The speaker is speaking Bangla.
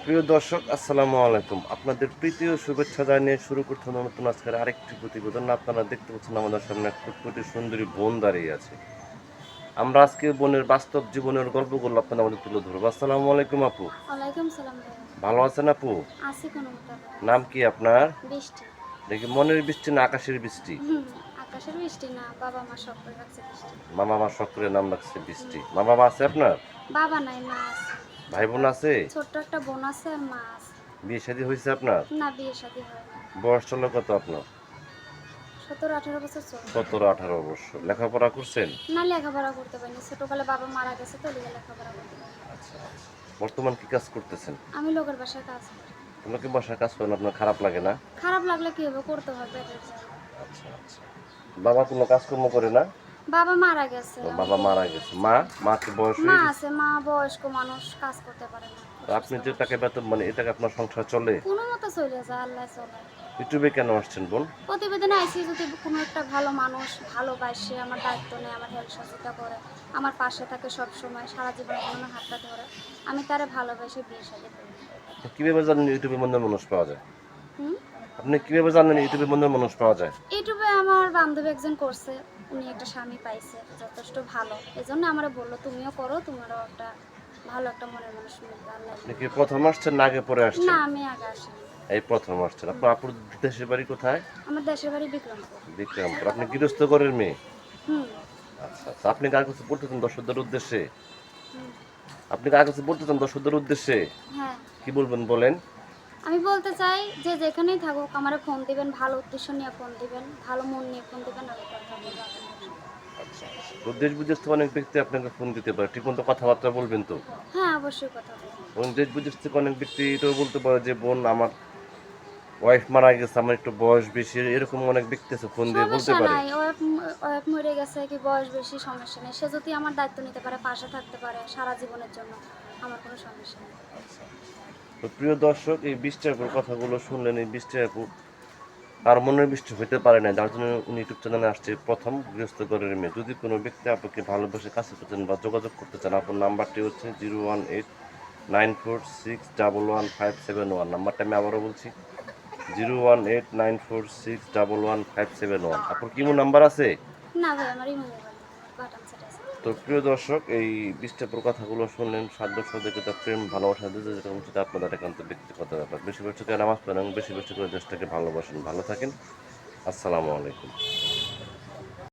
প্রিয় দর্শক, আসসালামু আলাইকুম। আপনাদের প্রীতি ও শুভেচ্ছা জানিয়ে শুরু করতে হলো নতুন আজকের আরেকটি প্রতিবেদন। আপনারা দেখতে পাচ্ছেন আমাদের সামনে এক ফুটফুটে সুন্দরী বোন দাঁড়িয়ে আছে। আমরা আজকে বোনের বাস্তব জীবনের গল্পগুলো আপনাদের আমাদের তুলে ধরবো। আসসালামু আলাইকুম আপু। ওয়ালাইকুম সালাম ভাইয়া। ভালো আছেন আপু? আছি কোনমতে ভাইয়া। নাম কি আপনার? বৃষ্টি। দেখি মনের বৃষ্টি না আকাশের বৃষ্টি? আকাশের বৃষ্টি না, বাবা মা সব করে রাখছে বৃষ্টি। মামা আমার শখ করে নাম রাখছে হুম। বৃষ্টি। মা বাবা আছে আপনার? বাবা নাই, মা আছে। ভাই বোন আছে? ছোট্ট একটা বোন আছে আর মা আছে। বিয়ে শাদী হয়েছে আপনার? না, বিয়ে শাদী হয়নি। বয়স চলো কত আপনার? 17-18 বছর চলছে। 17-18 বছর। লেখাপড়া করছেন? না, লেখাপড়া করতে পারিনি, ছোটকালে বাবা মারা গেছে তো লিগে লেখাপড়া করতে পারিনি। আচ্ছা আচ্ছা। বর্তমান কি কাজ করতেছেন? আমি লোকের বাসায় কাজ করি। তোমাকে বাসায় কাজ করেন আপনার খারাপ লাগে না? খারাপ লাগলে কি হবে, করতে হবে পেটের জন্য। আচ্ছা আচ্ছা। বাবা কোনো কাজকর্ম করে না? বাবা মারা গেছে। ও, বাবা মারা গেছে। মা কি বয়স মা হয়ে গেছে? আছে, মা বয়স্ক মানুষ, কাজ করতে পারে না, তো আপনি অসুস্থ যে মানুষ। টাকা বেতন মানে এটাকে আপনার সংসার চলে? কোনো মতো চলে যায়, আল্লাহ চলে। ইউটিউবে কেন আসছেন বোন? প্রতিবেদনে আইসি যদি কোনো একটা ভালো মানুষ ভালোবাসে, আমার দায়িত্ব নেয়, আমার হেল্প সহযোগিতা করে, আমার পাশে থাকে সব সময়, সারা জীবন আমার হাতটা ধরে, আমি তারে ভালোবেসে বিয়ে শাদী করি। আপনি কিভাবে জানেন ইউটিউবে মন্দের মানুষ পাওয়া যায়? হুম। আপনি কিভাবে জানেন ইউটিউবে মন্দের মানুষ পাওয়া যায়? ইউটিউবে আমার বান্ধবী একজন করছে, উনি একটা স্বামী পাইছে যথেষ্ট ভালো, এই জন্য আমার বললো তুমিও করো, তোমারও একটা ভালো একটা মনের মানুষ মিলবে, আল্লাহ আপনি কি দিবে। প্রথম আসছেন না আগে পরে না, আসছেন? আমি আগে আসিনি। এই প্রথম আসছেন। হুম। আপনার আপুর দেশের বাড়ি কোথায়? আমার দেশের বাড়ি বিক্রমপুর। বিক্রমপুর। আপনি গৃহস্থ ঘরের মেয়ে? হুম। আচ্ছা আচ্ছা। আপনি কার কাছে পড়তেছেন দর্শকদের উদ্দেশ্যে? হুম। আপনি কার কাছে পড়তেছেন দর্শকদের উদ্দেশ্যে? হ্যাঁ। কি বলবেন বলেন? আমি বলতে চাই যে যেখানেই থাকুক আমারে ফোন দিবেন, ভালো উদ্দেশ্য নিয়ে ফোন দিবেন, ভালো মন নিয়ে ফোন দিবেন, আমি কথা বলবো আপনাদের সাথে। আচ্ছা আচ্ছা। তো দেশ বিদেশ থেকে অনেক ব্যক্তি আপনাকে ফোন দিতে পারে, ঠিকমতো কথাবার্তা বলবেন তো? হ্যাঁ, অবশ্যই কথা বলবো। এবং দেশ বিদেশ থেকে অনেক ব্যক্তি এটাও বলতে পারে যে বোন আমার ওয়াইফ মারা গেছে, আমার একটু বয়স বেশি, এরকম অনেক ব্যক্তি আছে ফোন দিয়ে বলতে সমস্যা পারে। নাই, ওয়াইফ ওয়াইফ মরে গেছে কি বয়স বেশি, সমস্যা নেই। সে যদি আমার দায়িত্ব নিতে পারে, পাশে থাকতে পারে সারা জীবনের জন্য, আমার কোনো সমস্যা নেই। আচ্ছা। তো প্রিয় দর্শক, এই বৃষ্টি আপুর কথাগুলো শুনলেন। এই বৃষ্টি আপু আর মনের বৃষ্টি হইতে পারে না, যার জন্য উনি ইউটিউব চ্যানেলে আসছে প্রথম গৃহস্থ ঘরের মেয়ে। যদি কোনো ব্যক্তি আপনাকে ভালোবেসে কাছে পেতেন বা যোগাযোগ করতে চান, আপনার নাম্বারটি হচ্ছে 01894611571। নাম্বারটা আমি আবারও বলছি, 01894611571। আপনার কি মো নাম্বার আছে? না ভাই, আমার ইমো মোবাইল বাটন সেট আছে। তো প্রিয় দর্শক, এই বৃষ্টিপুর কথাগুলো শুনলেন। সাধ্য সহযোগিতা, প্রেম, ভালোবাসা দিতে যেটা সেটা আপনাদের একান্ত ব্যক্তিগত ব্যাপার। বেশি বেশি করে নামাজ পড়েন এবং বেশি বেশি করে দেশটাকে ভালোবাসেন। ভালো থাকেন। আসসালামু আলাইকুম।